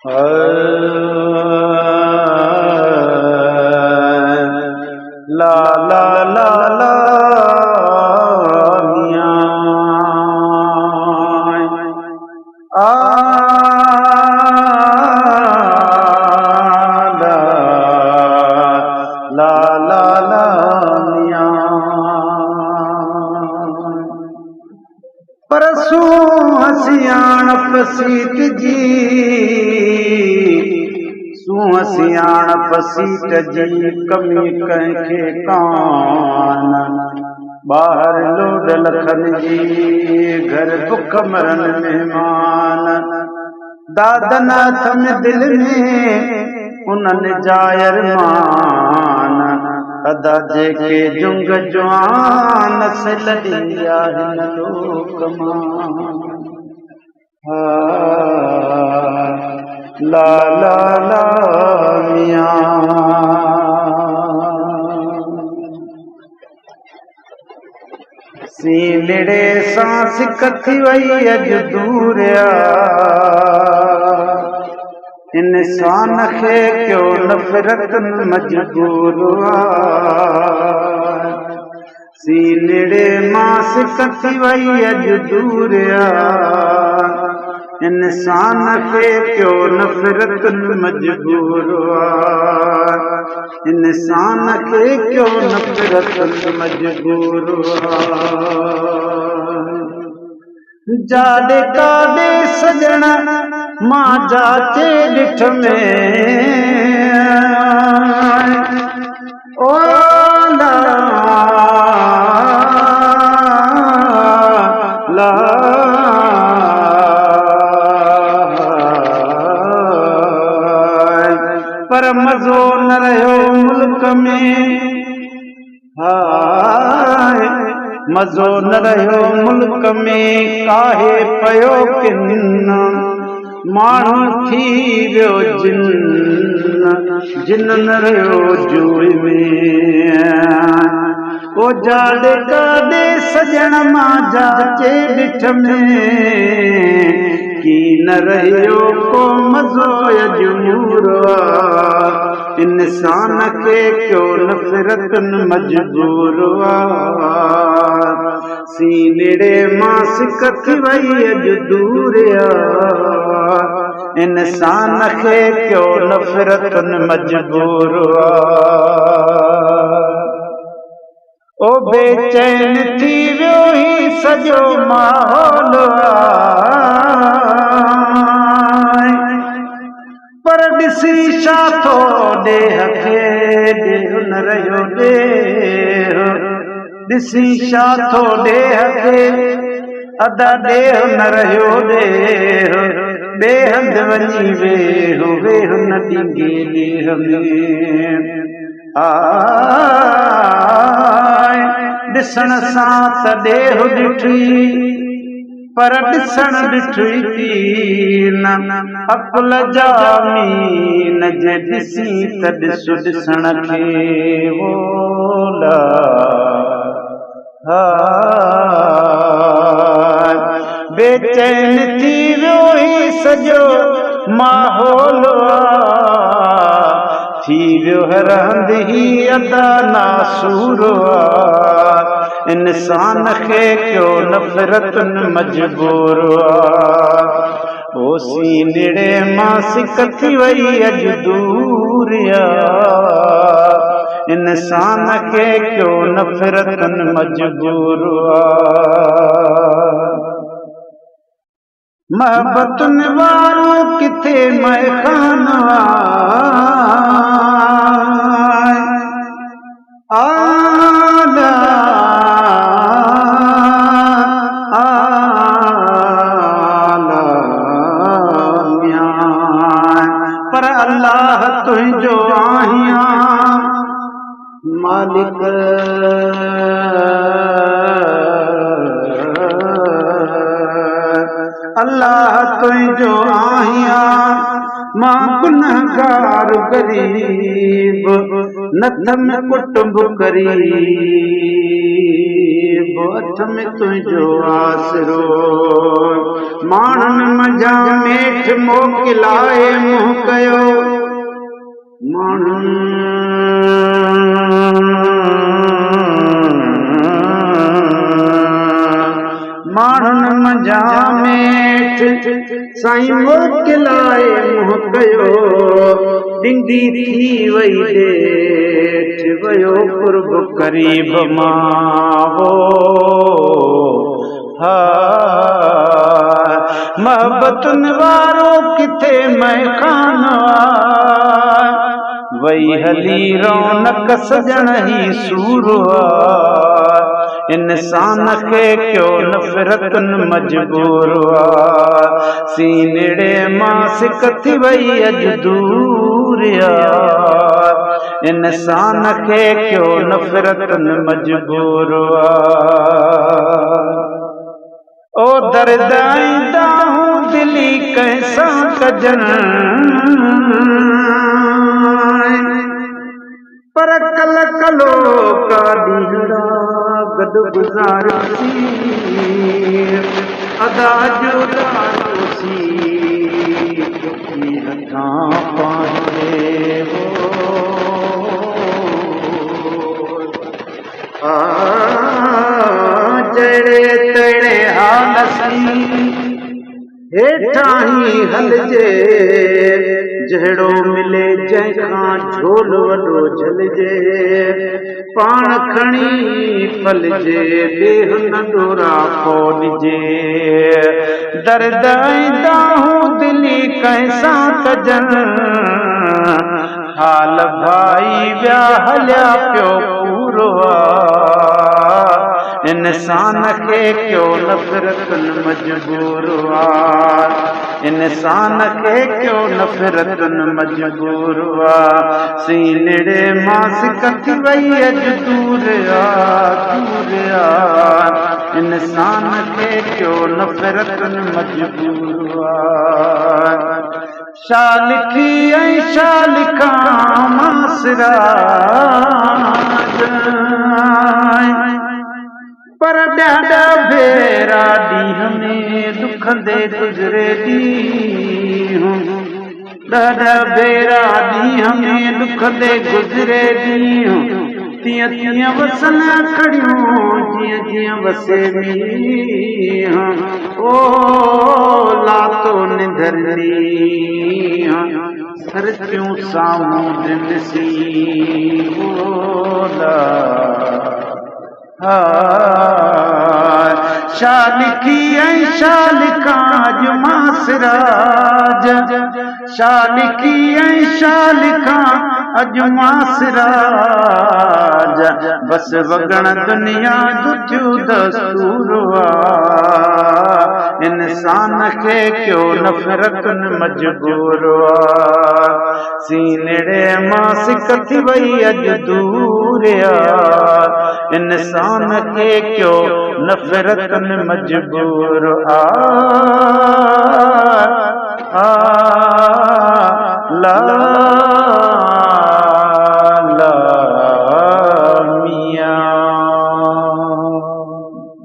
ला ला ला ला मियां ला ला ला मियां परसू हसियाणप सीट जी सियाणप सीट जी कमी कंहिंखे कान ॿाहिर लोड लखन जी घर बुख मरन महिमान दादन हथ में दिल में उन्हनि जाय अरमान अदा जेके जुंग जवान सिल ॾींदी आहे हिन लोक मां ला ला ला मियां सीनड़े सां सिक थी वई अॼु दूरिया इंसान खे क्यों नफ़रत मजबूर सीनड़े मां सिक थी वई अॼु दूरिया इंसान खे क्यों नफ़रत मजबूर इंसान खे क्यों नफ़रत मजबूर जाॾे काॾे सजण मां जाचे ॾिठ में ओ ला ला पर मज़ो न रहियो मुल्क में हाय मज़ो न रहियो मुल्क में काहे पयो किन माण्हू थी वियो जिन जिन न रहियो जूड़ में ओ जाॾे काॾे सजण मां जाचे ॾिठ में की न रहियो को मज़ो अजूर इंसान खे क्यों नफ़रत मजबूर सीनड़े मां सिक थी वई अॼु दूरिया इंसान खे क्यों नफ़रत मजबूर ओ बेचैन थी वियो ही सॼो माहौल पर ॾिसी छा थो ॾेह खे ॾेह न रहियो ॾेह ॾिसी छा थो ॾेह खे अदा ॾेह न रहियो ॾेह ॿिए हंधि वञी वेहो वेहो न ॾींगे ॾेह में आय ॾिसण सां त ॾेह ॾिठी पर ॾिसण ॾिठी थी न अकुल जा मीन जे ॾिसी त ॾिस ॾिसण खे बेचैन थी वियो ही सॼो माहौल थी वियो हर हंधि ही अदा नासूर इंसान खे क्यों नफ़रत मजबूर ओ सीनड़े मां सिक थी वई अॼु दूरिया इंसान खे क्यों नफ़रत मजबूर महबतुनि वारो किथे महखान आला आला मियां पर अल्लाह तुंहिंजो आहियां मालिक अल्लाह तुंहिंजो आहियां मां गुनहगार गरीब नथ में कुटुंब करीब बोथ में तुझो आसरो माणन मंझा मेठ मोकिलाए मुँह कयो माणन मंझा मेठ साईं मोकिलाए मुँह कयो डिंगी थी वई डेठ वयो कुर्ब करीब मावो मोहब्बतन वारो किथे महकान वही हली रौनक सजण ही सूर इंसान खे क्यों नफ़रतन मजबूर सीनड़े मां सिक थी वई अज दूर इंसान खे क्यों नफ़रतन मजबूर ओ दर्द आईंदा हूँ दिली कैसा कजन पर कल कलो का ॾींहड़ा गॾु गुज़ारसी अदा जुदासी हथां पाए जहिड़े तहिड़े हालसी हेठां ही हलजे जहिड़ो मिले जंहिंखां झोल वॾो झलजे पाण खणी फलजे देह नंढोरा खोलजे दर्द आईंदा हूँ दिली कैसां कजन हाल भाई विया हलिया पियो पूरो इंसान खे क्यों नफ़रतन मजबूर इंसान खे क्यों नफ़रतन मजबूर सीनड़े मां सिक थी वई अज दूर इंसान खे क्यों नफ़रतन मजबूर शा लिखी ऐं शा लिखां मासराज पर ॾाढा भेरा ॾींहं में दुखंदे गुज़रे ॾींहं ॾाढा भेरा ॾींहं में दुखंदे गुज़रे ॾींहं तीअं तीअं वसन खड़ियूं जीअं जीअं वसे मींहं ओ लातो निंदरनी सरतियूं साम्हूं ॾिनसी शा लिखी ऐं शा लिखां अज मासराज शा लिखी ऐं शा लिखां अज मासराज बस वगण दुनिया दुथियूं दस्तूर इंसान खे क्यों नफ़रतन मजबूर सीनड़े मां सिक थी वई अज दूर इंसान खे क्यों नफ़रतन मजबूर